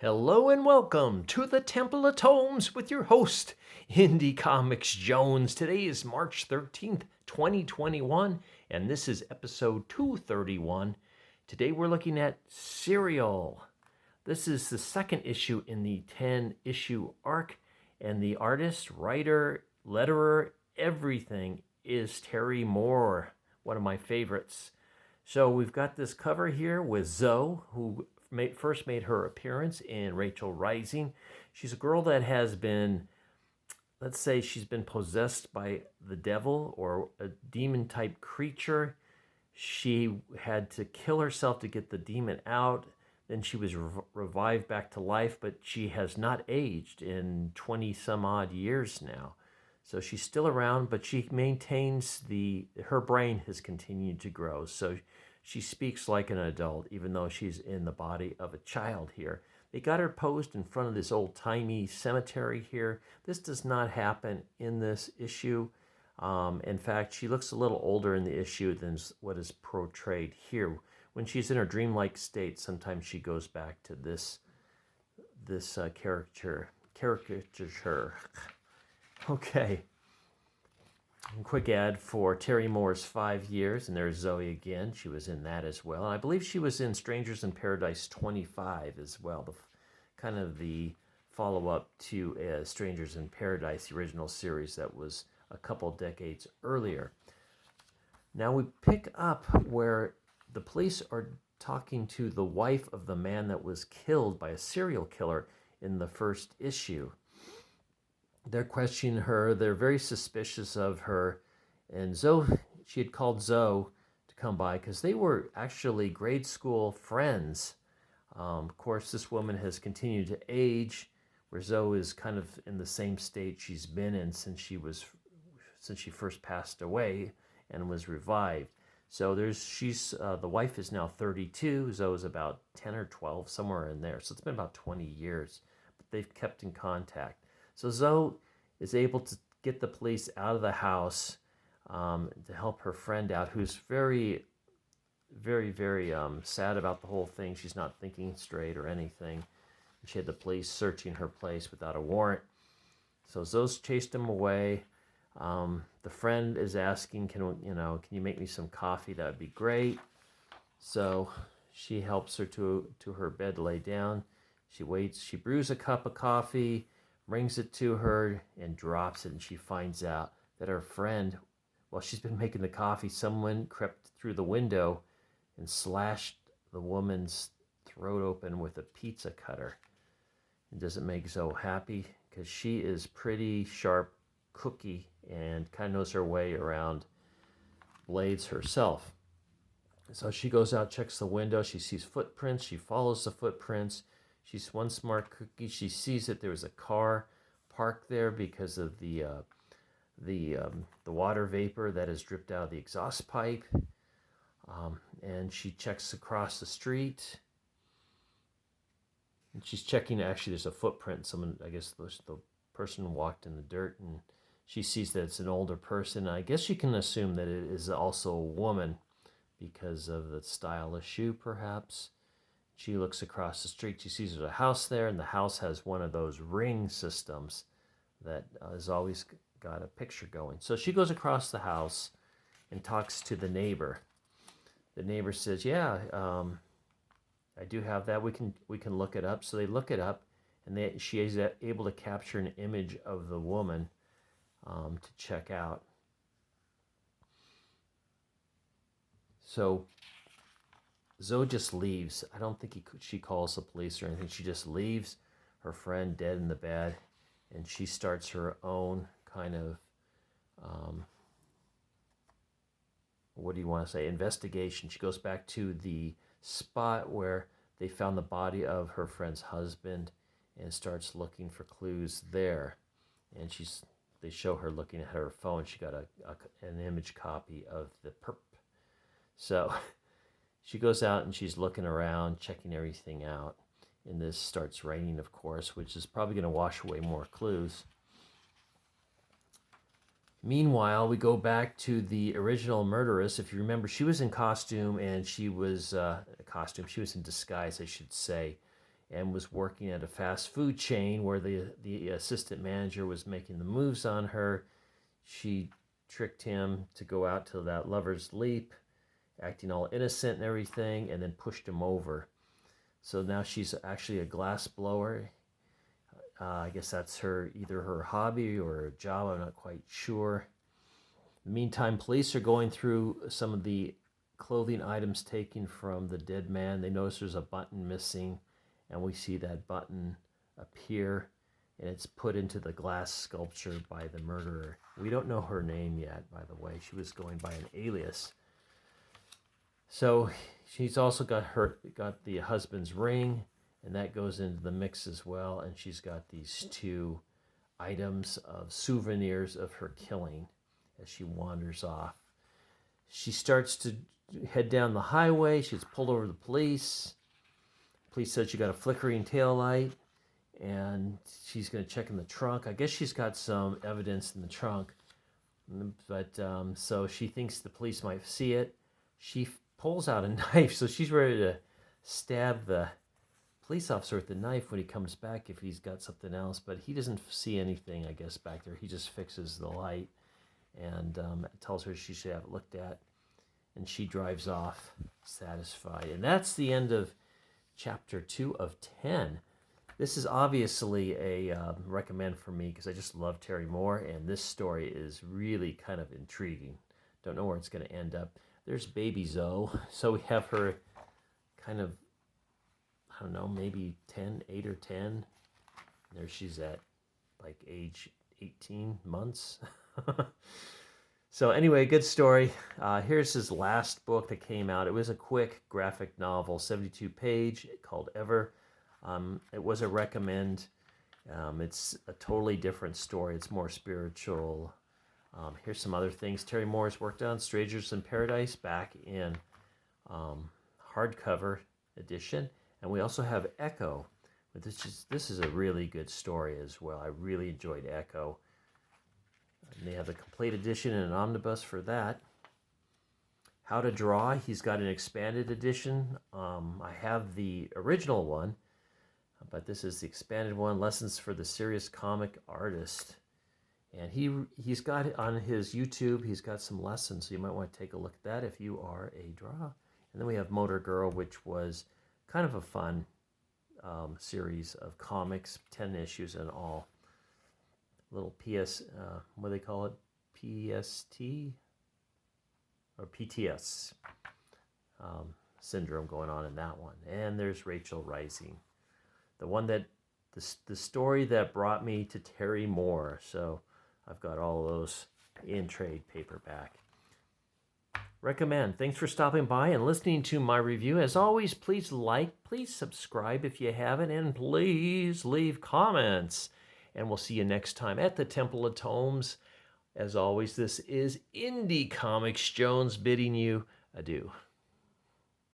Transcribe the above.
Hello and welcome to the Temple of Tomes with your host, Indie Comics Jones. Today is March 13th, 2021, and this is episode 231. Today we're looking at Serial. This is the second issue in the 10-issue arc, and the artist, writer, letterer, everything is Terry Moore, one of my favorites. So we've got this cover here with Zoe, who first made her appearance in Rachel Rising. She's a girl that has been, let's say she's been possessed by the devil or a demon-type creature. She had to kill herself to get the demon out. Then she was revived back to life, but she has not aged in 20 some odd years now. So she's still around, but she maintains her brain has continued to grow. So she speaks like an adult, even though she's in the body of a child here. They got her posed in front of this old-timey cemetery here. This does not happen in this issue. In fact, she looks a little older in the issue than what is portrayed here. When she's in her dreamlike state, sometimes she goes back to this caricature. Okay. A quick ad for Terry Moore's 5 Years, and there's Zoe again. She was in that as well. And I believe she was in Strangers in Paradise 25 as well, kind of the follow-up to Strangers in Paradise, the original series that was a couple decades earlier. Now we pick up where the police are talking to the wife of the man that was killed by a serial killer in the first issue. They're questioning her. They're very suspicious of her. And Zoe, she had called Zoe to come by because they were actually grade school friends. Of course, this woman has continued to age, where Zoe is kind of in the same state she's been in since she first passed away and was revived. So the wife is now 32. Zoe's about 10 or 12, somewhere in there. So it's been about 20 years, but they've kept in contact. So Zoe is able to get the police out of the house to help her friend out, who's very, very, very sad about the whole thing. She's not thinking straight or anything. She had the police searching her place without a warrant. So Zoe's chased him away. The friend is asking, can you make me some coffee? That would be great. So she helps her to her bed to lay down. She waits. She brews a cup of coffee, brings it to her, and drops it. And she finds out that her friend, while she's been making the coffee, someone crept through the window and slashed the woman's throat open with a pizza cutter. It doesn't make Zoe happy because she is pretty sharp cookie and kind of knows her way around blades herself. So she goes out, checks the window. She sees footprints. She follows the footprints. She's one smart cookie. She sees that there was a car parked there because of the water vapor that has dripped out of the exhaust pipe. And she checks across the street. And she's checking, actually, there's a footprint. Someone, I guess the person walked in the dirt, and she sees that it's an older person. I guess you can assume that it is also a woman because of the style of shoe, perhaps. She looks across the street. She sees there's a house there, and the house has one of those ring systems that has always got a picture going. So she goes across the house and talks to the neighbor. The neighbor says, "Yeah, I do have that. We can look it up." So they look it up, and she is able to capture an image of the woman to check out. So Zoe just leaves. I don't think she calls the police or anything. She just leaves her friend dead in the bed, and she starts her own kind of, what do you want to say, investigation. She goes back to the spot where they found the body of her friend's husband and starts looking for clues there. And they show her looking at her phone. She got an image copy of the perp. So she goes out and she's looking around, checking everything out. And this starts raining, of course, which is probably going to wash away more clues. Meanwhile, we go back to the original murderess. If you remember, she was in costume, and she was she was in disguise, I should say. and was working at a fast food chain where the assistant manager was making the moves on her. She tricked him to go out to that lover's leap, acting all innocent and everything, and then pushed him over. So now she's actually a glass blower. I guess that's either her hobby or her job. I'm not quite sure. In the meantime, police are going through some of the clothing items taken from the dead man. They notice there's a button missing, and we see that button appear, and it's put into the glass sculpture by the murderer. We don't know her name yet, by the way. She was going by an alias. So she's also got the husband's ring, and that goes into the mix as well. And she's got these 2 items of souvenirs of her killing as she wanders off. She starts to head down the highway. She's pulled over the police. Police said she got a flickering taillight, and she's going to check in the trunk. I guess she's got some evidence in the trunk, but so she thinks the police might see it. She pulls out a knife, so she's ready to stab the police officer with the knife when he comes back if he's got something else, but he doesn't see anything, I guess, back there. He just fixes the light and tells her she should have it looked at, and she drives off satisfied. And that's the end of chapter 2 of 10. This is obviously a recommend for me because I just love Terry Moore, and this story is really kind of intriguing. Don't know where it's going to end up. There's baby Zoe, so we have her kind of, I don't know, maybe 8 or 10. There she's at like age 18 months. So anyway, good story. Here's his last book that came out. It was a quick graphic novel, 72-page, called Ever. It was a recommend. It's a totally different story. It's more spiritual. Here's some other things Terry Moore's worked on. Strangers in Paradise, back in hardcover edition. And we also have Echo. But this is a really good story as well. I really enjoyed Echo. And they have the complete edition and an omnibus for that. How to Draw, he's got an expanded edition. I have the original one, but this is the expanded one, Lessons for the Serious Comic Artist. And he's got on his YouTube, he's got some lessons, so you might want to take a look at that if you are a draw. And then we have Motor Girl, which was kind of a fun series of comics, 10 issues in all. Little what do they call it? PST? Or PTS syndrome going on in that one. And there's Rachel Rising. The one that, the story that brought me to Terry Moore. So I've got all those in trade paperback. Recommend. Thanks for stopping by and listening to my review. As always, please please subscribe if you haven't, and please leave comments. And we'll see you next time at the Temple of Tomes. As always, this is Indie Comics Jones bidding you adieu.